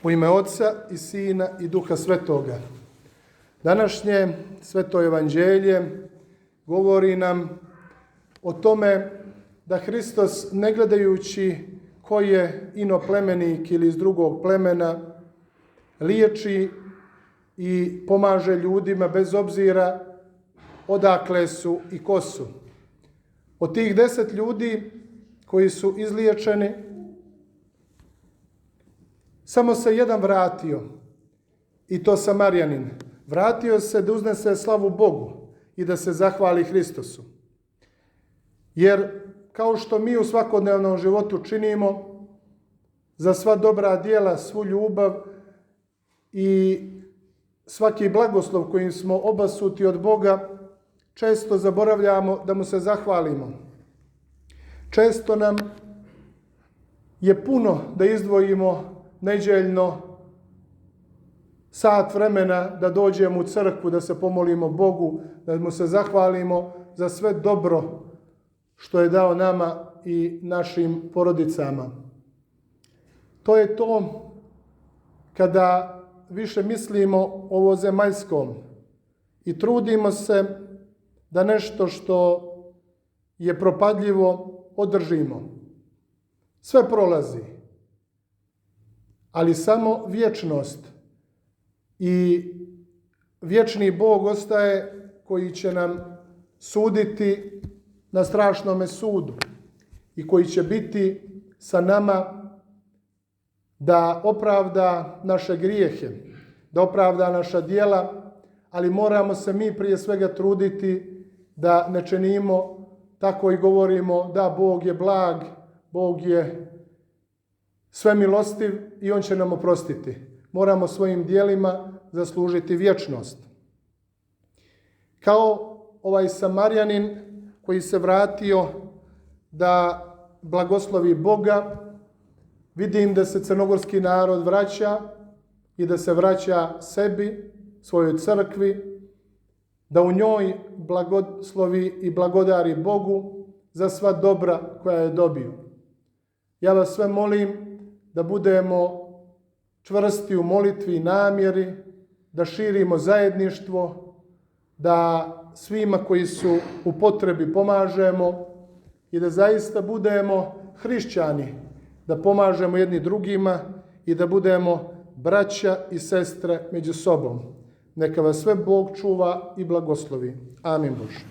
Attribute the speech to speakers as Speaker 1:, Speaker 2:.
Speaker 1: U ime Oca i Sina i Duha Svetoga. Današnje Sveto Evanđelje govori nam o tome da Hristos, ne gledajući ko je inoplemenik ili iz drugog plemena, liječi i pomaže ljudima bez obzira odakle su i ko su. Od tih 10 ljudi koji su izliječeni, samo se jedan vratio, i to Samarjanin. Vratio se da uznese slavu Bogu i da se zahvali Hristosu. Jer kao što mi u svakodnevnom životu činimo za sva dobra djela, svu ljubav i svaki blagoslov kojim smo obasuti od Boga, često zaboravljamo da mu se zahvalimo. Često nam je puno da izdvojimo neđeljno sat vremena da dođemo u crkvu, da se pomolimo Bogu, da mu se zahvalimo za sve dobro što je dao nama i našim porodicama. To je to kada više mislimo o ovozemaljskom i trudimo se da nešto što je propadljivo održimo. Sve prolazi, ali samo vječnost i vječni Bog ostaje, koji će nam suditi na strašnome sudu i koji će biti sa nama da opravda naše grijehe, da opravda naša djela, ali moramo se mi prije svega truditi da ne činimo tako i govorimo da Bog je blag, Bog je svemilostiv i On će nam oprostiti. Moramo svojim djelima zaslužiti vječnost. Kao ovaj Samarjanin koji se vratio da blagoslovi Boga, vidim da se crnogorski narod vraća i da se vraća sebi, svojoj crkvi, da u njoj blagoslovi i blagodari Bogu za sva dobra koja je dobio. Ja vas sve molim da budemo čvrsti u molitvi i namjeri, da širimo zajedništvo, da svima koji su u potrebi pomažemo i da zaista budemo hrišćani, da pomažemo jedni drugima i da budemo braća i sestre među sobom. Neka vas sve Bog čuva i blagoslovi. Amin Bože.